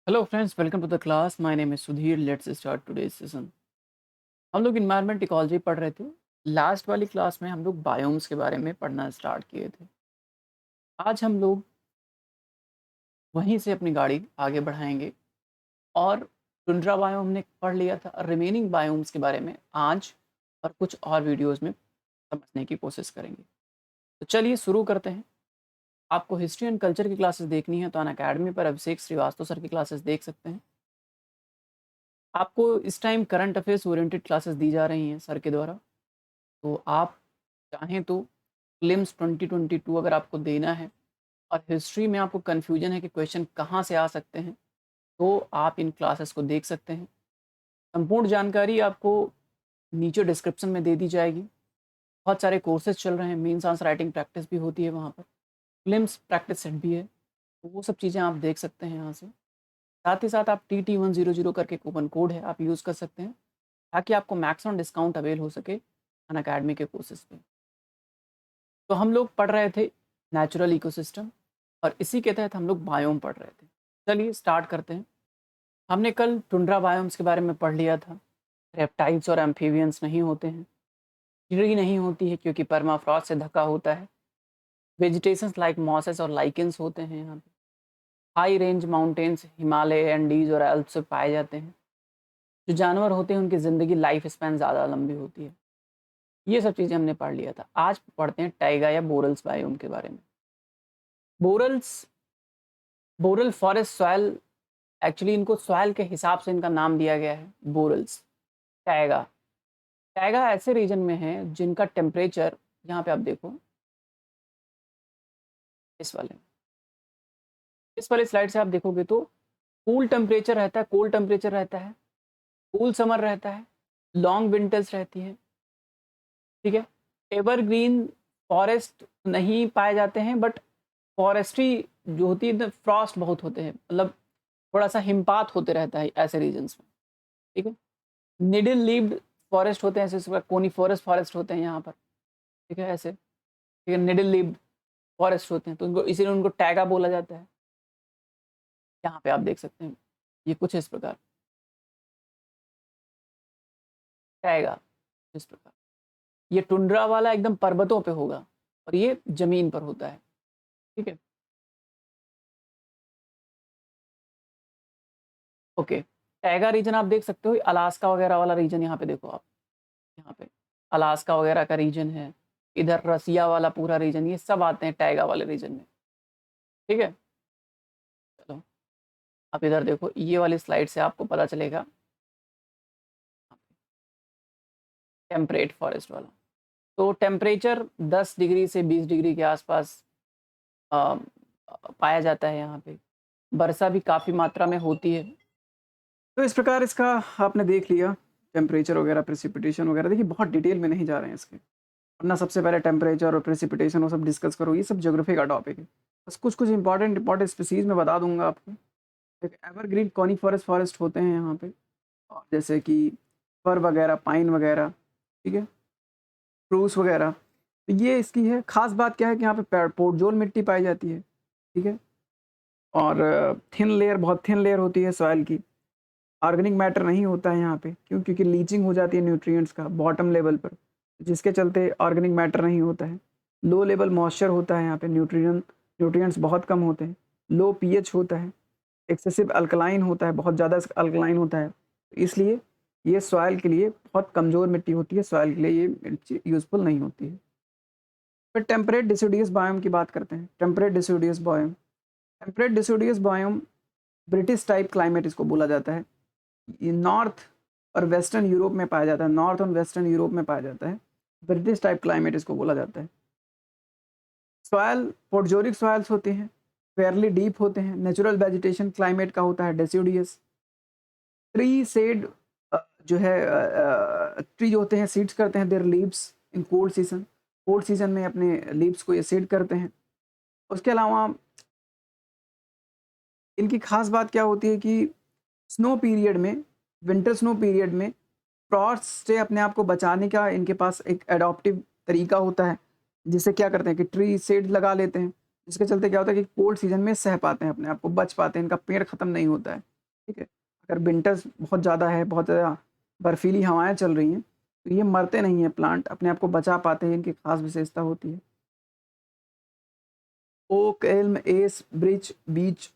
Hello friends, welcome to the class. My name is Sudhir. Let's start today's session. हम लोग environment ecology पढ़ रहे थे। लास्ट वाली क्लास में हम लोग बायोम्स के बारे में पढ़ना स्टार्ट किए थे। आज हम लोग वहीं से अपनी गाड़ी आगे बढ़ाएंगे और टुंड्रा बायोम हमने पढ़ लिया था। रिमेनिंग बायोम्स के बारे में आज और कुछ और वीडियोस में समझने की कोशिश करेंगे। तो चलिए शुरू करते हैं। आपको हिस्ट्री एंड कल्चर की क्लासेस देखनी है तो अनअकैडमी पर अभिषेक श्रीवास्तव सर की क्लासेस देख सकते हैं। आपको इस time current affairs oriented classes दी जा रही हैं सर के द्वारा। तो आप चाहें तो प्रीलिम्स 2022 अगर आपको देना है और हिस्ट्री में आपको कन्फ्यूजन है कि क्वेश्चन कहाँ से आ सकते हैं, तो आप इन क्लासेस को देख सकते हैं। संपूर्ण जानकारी आपको नीचे डिस्क्रिप्शन में दे दी जाएगी। बहुत सारे कोर्सेज चल रहे हैं। मेंस आंसर राइटिंग प्रैक्टिस भी होती है वहाँ पर, प्रीलिम्स प्रैक्टिस सेट भी है, तो वो सब चीज़ें आप देख सकते हैं यहाँ से। साथ ही साथ आप TT100 करके कूपन कोड है, आप यूज़ कर सकते हैं ताकि आपको मैक्सिमम डिस्काउंट अवेल हो सके अनअकैडमी के कोर्सेज पे। तो हम लोग पढ़ रहे थे नेचुरल इकोसिस्टम और इसी के तहत हम लोग बायोम पढ़ रहे थे। चलिए स्टार्ट करते हैं। हमने कल टुंड्रा बायोम्स के बारे में पढ़ लिया था। रेप्टाइल्स और एम्फीबियंस नहीं होते हैं, कीड़ी नहीं होती है क्योंकि परमाफ्रॉस्ट से ढका होता है। वेजिटेशंस लाइक मॉसेस और लाइकेंस होते हैं यहाँ पे। High range mountains Himalaya, Andes और एल्प्स से पाए जाते हैं। जो जानवर होते हैं उनकी ज़िंदगी लाइफ स्पैन ज़्यादा लंबी होती है। ये सब चीज़ें हमने पढ़ लिया था। आज पढ़ते हैं टाइगा या बोरल्स बायोम के बारे में। बोरल्स, बोरल फॉरेस्ट सॉइल, एक्चुअली इनको सॉइल के हिसाब से इनका नाम दिया गया है बोरल्स। टाइगा, टाइगा ऐसे रीजन में है जिनका टेम्परेचर, यहाँ पे आप देखो इस वाले इस वाले स्लाइड से आप देखोगे तो कूल टेम्परेचर रहता है, कोल्ड टेम्परेचर रहता है, कूल समर रहता है, लॉन्ग विंटर्स रहती है। ठीक है। एवरग्रीन फॉरेस्ट नहीं पाए जाते हैं, बट फॉरेस्ट्री जो होती है फ्रॉस्ट बहुत होते हैं, मतलब थोड़ा सा हिमपात होते रहता है ऐसे रीजन्स में। ठीक है। निडल लीव्ड फॉरेस्ट होते हैं, जैसे कोनीफोरस फॉरेस्ट होते हैं यहाँ पर। ठीक है, ऐसे। ठीक है, निडल लीव्ड फॉरेस्ट होते हैं तो उनको इसीलिए उनको टैगा बोला जाता है। यहाँ पे आप देख सकते हैं ये कुछ इस प्रकार टैगा, इस प्रकार। ये टुंड्रा वाला एकदम पर्वतों पे होगा और ये जमीन पर होता है। ठीक है। ओके। टैगा रीजन आप देख सकते हो, अलास्का वगैरह वाला रीजन यहाँ पे देखो आप। यहाँ पे अलास्का वगैरह का रीजन है, इधर रसिया वाला पूरा रीजन, ये सब आते हैं टैगा वाले रीजन में। ठीक है। चलो आप इधर देखो, ये वाली स्लाइड से आपको पता चलेगा टेम्परेट फॉरेस्ट वाला। तो टेम्परेचर 10 डिग्री से 20 डिग्री के आसपास पाया जाता है यहाँ पे। वर्षा भी काफ़ी मात्रा में होती है। तो इस प्रकार इसका आपने देख लिया टेम्परेचर वगैरह, प्रेसिपिटेशन वगैरह। देखिए बहुत डिटेल में नहीं जा रहे हैं इसके, वरना सबसे पहले टेम्परेचर और प्रेसिपिटेशन वो सब डिस्कस करो, ये सब ज्योग्राफी का टॉपिक है। बस कुछ कुछ इंपॉर्टेंट स्पीसीज में बता दूंगा आपको। एक एवरग्रीन कॉनिफरस फॉरेस्ट होते हैं यहाँ पे, और जैसे कि फर वगैरह, पाइन वगैरह। ठीक है, स्प्रूस वगैरह। तो ये इसकी है खास बात, क्या है कि यहाँ पे पोर्टजोल मिट्टी पाई जाती है। ठीक है, और थिन लेयर, बहुत थिन लेयर होती है सॉइल की। ऑर्गेनिक मैटर नहीं होता है यहाँ पे, क्यों? क्योंकि लीचिंग हो जाती है न्यूट्रिएंट्स का बॉटम लेवल पर, जिसके चलते ऑर्गेनिक मैटर नहीं होता है। लो लेवल मॉइस्चर होता है यहाँ पे, न्यूट्रिएंट्स बहुत कम होते हैं। लो पीएच होता है, एक्सेसिव अल्कलाइन होता है, बहुत ज़्यादा अल्कलाइन होता है। इसलिए ये सॉइल के लिए बहुत कमज़ोर मिट्टी होती है, सॉइल के लिए ये यूज़फुल नहीं होती है। फिर टेम्परेट डिसिडियस बायोम की बात करते हैं। Temperate deciduous biome, temperate deciduous biome British type climate इसको बोला जाता है। ये नॉर्थ और वेस्टर्न यूरोप में पाया जाता है, नॉर्थ और वेस्टर्न यूरोप में पाया जाता है। ब्रिटिश टाइप क्लाइमेट इसको बोला जाता है। सॉयल पोर्टजोरिक सॉयल्स होते हैं, फेयरली डीप होते हैं। नेचुरल वेजिटेशन क्लाइमेट का होता है डेसिडियस। ट्री सेड, जो है ट्री जो होते हैं सीड्स करते हैं there leaves in cold season. Cold season में अपने लीव्स को ये सीड करते हैं। उसके अलावा इनकी खास बात क्या होती है कि स्नो पीरियड में, विंटर स्नो पीरियड में फ्रॉस्ट से अपने आप को बचाने का इनके पास एक एडॉप्टिव तरीका होता है, जिसे क्या करते हैं कि ट्री शेड लगा लेते हैं, जिसके चलते क्या होता है कि कोल्ड सीजन में सह पाते हैं, अपने आप को बच पाते हैं, इनका पेड़ खत्म नहीं होता है। ठीक है? अगर विंटर्स बहुत ज़्यादा है, बहुत ज़्यादा बर्फीली हवाएँ चल रही हैं, तो ये मरते नहीं हैं प्लांट, अपने आप को बचा पाते हैं, इनकी ख़ास विशेषता होती है। ओक, एल्म, एस, ब्रिच, बीच,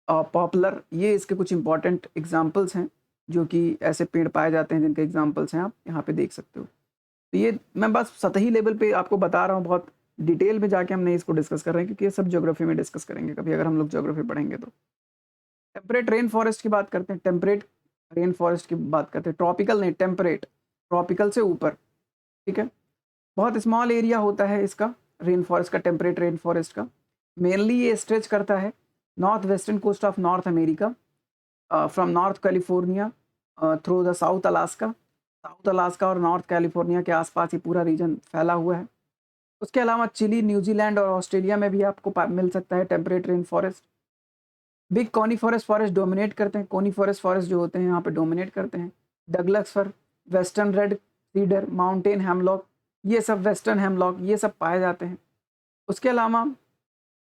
पॉपुलर, ये इसके कुछ इम्पोर्टेंट एग्ज़ाम्पल्स हैं, जो कि ऐसे पेड़ पाए जाते हैं जिनके एग्ज़ाम्पल्स हैं आप यहाँ पे देख सकते हो। तो ये मैं बस सतही लेवल पे आपको बता रहा हूँ, बहुत डिटेल में जाके हम नहीं इसको डिस्कस कर रहे हैं, क्योंकि ये सब ज्योग्राफी में डिस्कस करेंगे कभी, अगर हम लोग ज्योग्राफी पढ़ेंगे तो। टेम्परेट रेन फॉरेस्ट की बात करते हैं, टेम्परेट रेन फॉरेस्ट की बात करते हैं, ट्रॉपिकल नहीं, टेम्परेट, ट्रॉपिकल से ऊपर, ठीक है? बहुत स्मॉल एरिया होता है इसका, रेन फॉरेस्ट का, टेम्परेट रेन फॉरेस्ट का। मेनली ये स्ट्रेच करता है north western coast of north America, from north California through the south Alaska, south Alaska और नॉर्थ कैलिफोर्निया के आसपास ये पूरा रीजन फैला हुआ है। उसके अलावा चिली, न्यूजीलैंड और ऑस्ट्रेलिया में भी आपको मिल सकता है temperate rain forest. Big coniferous forest dominate करते हैं, कॉनिफोरस फॉरेस्ट जो होते हैं यहाँ पे डोमिनेट करते हैं। Douglas fir, western red cedar, mountain hemlock, ये सब वेस्टर्न हेमलॉक ये सब पाए जाते हैं। उसके अलावा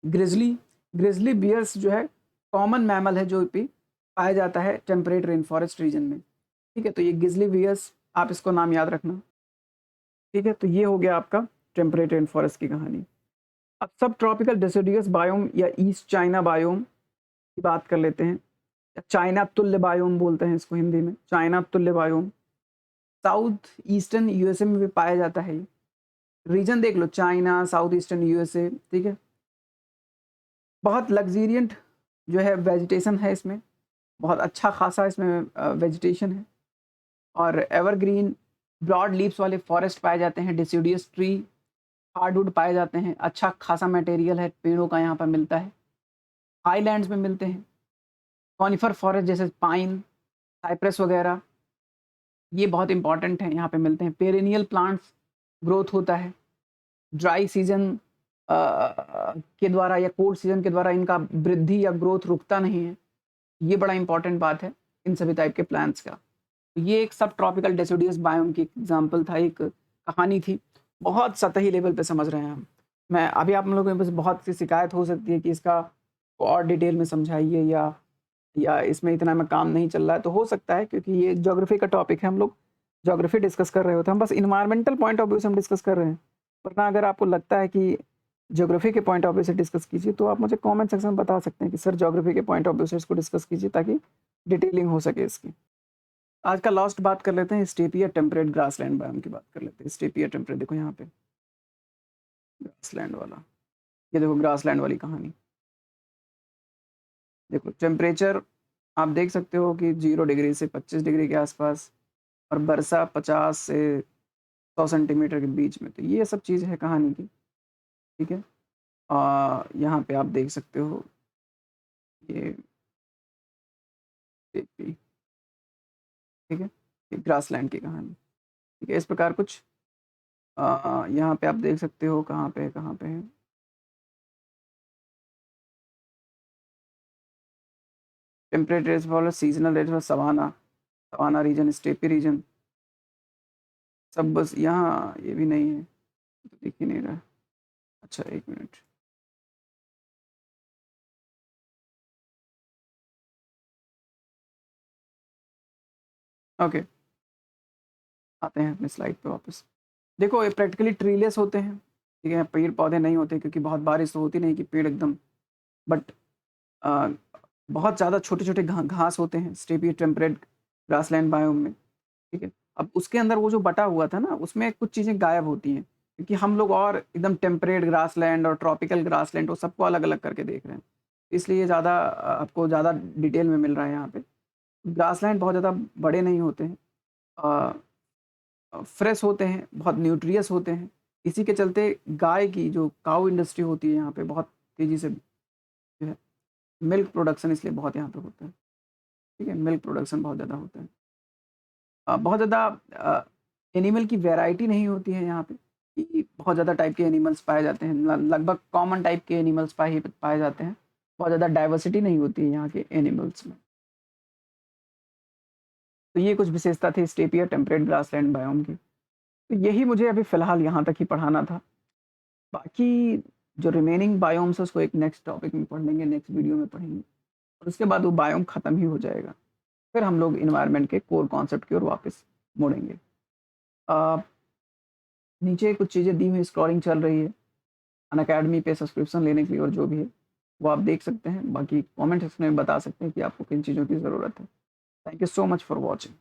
ग्रिजली, ग्रिजली बियर्स जो है कॉमन मैमल है जो भी पाया जाता है टेम्परेट रेन फॉरेस्ट रीजन में, ठीक है? तो ये ग्रिजली बियर्स, आप इसको नाम याद रखना, ठीक है? तो ये हो गया आपका टेम्परेट रेन फॉरेस्ट की कहानी। अब सब ट्रॉपिकल डिसिडियस बायोम या ईस्ट चाइना बायोम की बात कर लेते हैं। चाइना तुल्य बायोम बोलते हैं इसको हिंदी में, चाइना तुल्य बायोम। साउथ ईस्टर्न यूएसए में भी पाया जाता है ये। रीजन देख लो, चाइना, साउथ ईस्टर्न यूएसए, ठीक है? बहुत लग्जीरियंट जो है वेजिटेशन है इसमें, बहुत अच्छा खासा इसमें वेजिटेशन है, और एवरग्रीन ब्रॉड लीव्स वाले फॉरेस्ट पाए जाते हैं, डिसिडियस ट्री, हार्डवुड पाए जाते हैं, अच्छा खासा मटेरियल है पेड़ों का यहाँ पर मिलता है। हाईलैंड्स में मिलते हैं कॉनिफर फॉरेस्ट, जैसे पाइन, साइप्रस वगैरह, ये बहुत इंपॉर्टेंट है, यहाँ पे मिलते हैं। पेरेनियल प्लांट्स ग्रोथ होता है, ड्राई सीजन के द्वारा या कोल्ड सीजन के द्वारा इनका वृद्धि या ग्रोथ रुकता नहीं है, ये बड़ा इंपॉर्टेंट बात है इन सभी टाइप के प्लांट्स का। ये एक सब ट्रॉपिकल डेसिडियस बायोम की एग्जांपल था, एक कहानी थी। बहुत सतही लेवल पे समझ रहे हैं हम। मैं अभी आप लोगों के पास बहुत सी शिकायत हो सकती है कि इसका और डिटेल में समझाइए, या इसमें इतना में काम नहीं चल रहा है, तो हो सकता है क्योंकि ये ज्योग्राफी का टॉपिक है, हम लोग ज्योग्राफी डिस्कस कर रहे होते हैं, हम बस इन्वायरमेंटल पॉइंट ऑफ व्यू से हम डिस्कस कर रहे हैं। वरना अगर आपको लगता है कि ज्योग्राफी के पॉइंट ऑफ व्यू से डिस्कस कीजिए, तो आप मुझे कमेंट सेक्शन में बता सकते हैं कि सर ज्योग्राफी के पॉइंट ऑफ व्यू से इसको डिस्कस कीजिए, ताकि डिटेलिंग हो सके इसकी। आज का लास्ट बात कर लेते हैं स्टेपी या टेम्परेट ग्रासलैंड बायोम की बात कर लेते हैं। स्टेपी या टेम्परेट, देखो यहाँ पे ग्रासलैंड वाला, ये देखो ग्रासलैंड वाली कहानी। देखो टेम्परेचर आप देख सकते हो कि 0 डिग्री से 25 डिग्री के आसपास, और वर्षा 50 से 100 सेंटीमीटर के बीच में। तो ये सब चीज़ है कहानी की, ठीक है? यहाँ पे आप देख सकते हो ये स्टेपी, ठीक है? ये ग्रासलैंड की कहानी, ठीक है? इस प्रकार कुछ यहाँ पे आप देख सकते हो, कहाँ पे है, कहाँ पे है? Temperate rainfall, seasonal rainfall, savanna, savanna region, steppe region, सब बस यहाँ ये भी नहीं है, तो दिख ही नहीं रहा है। अच्छा 1 मिनट, ओके, आते हैं अपने स्लाइड पे वापस। देखो ये प्रैक्टिकली ट्रीलेस होते हैं, ठीक है? पेड़-पौधे नहीं होते, क्योंकि बहुत बारिश तो होती नहीं कि पेड़ एकदम, बट अ, बहुत ज़्यादा छोटे-छोटे घास होते हैं स्टेपी टेम्परेट ग्रासलैंड बायोम में, ठीक है? अब उसके अंदर वो जो बटा हुआ था ना, उसमें कुछ चीज़ें गायब होती हैं, क्योंकि हम लोग और एकदम टेम्परेट ग्रासलैंड और ट्रॉपिकल ग्रासलैंड वो सबको अलग-अलग करके देख रहे हैं। इसलिए ज़्यादा आपको ज़्यादा डिटेल में मिल रहा है यहाँ पे। ग्रासलैंड बहुत ज़्यादा बड़े नहीं होते हैं, अ फ्रेश होते हैं, बहुत न्यूट्रियस होते हैं। इसी के चलते गाय की जो काऊ इंडस्ट्री होती है यहाँ पे, बहुत तेज़ी से जो है मिल्क प्रोडक्शन इसलिए बहुत यहाँ पे होता है, ठीक है? मिल्क प्रोडक्शन बहुत ज़्यादा होता है। बहुत ज़्यादा एनिमल की वैरायटी नहीं होती है यहाँ पे, कि बहुत ज़्यादा टाइप के एनिमल्स पाए जाते हैं। लगभग कॉमन टाइप के एनिमल्स पाए जाते हैं। बहुत ज़्यादा डाइवर्सिटी नहीं होती है यहाँ के एनिमल्स में। तो ये कुछ विशेषता थी स्टेपी या टेम्परेट ग्रासलैंड बायोम की। तो यही मुझे अभी फ़िलहाल यहाँ तक ही पढ़ाना था। बाकी जो रिमेनिंग बायोम्स है उसको एक नेक्स्ट टॉपिक में पढ़ लेंगे, नेक्स्ट वीडियो में पढ़ेंगे। और उसके बाद वो बायोम ख़त्म ही हो जाएगा। फिर हम लोग एनवायरनमेंट के कोर कॉन्सेप्ट की ओर वापस मुड़ेंगे। अ, नीचे कुछ चीज़ें दी हुई स्क्रॉलिंग चल रही है, अनअकैडमी पे सब्सक्रिप्शन लेने के लिए और जो भी है, वो आप देख सकते हैं। बाकी कमेंट सेक्शन में बता सकते हैं कि आपको किन चीज़ों की ज़रूरत है। Thank you so much for watching.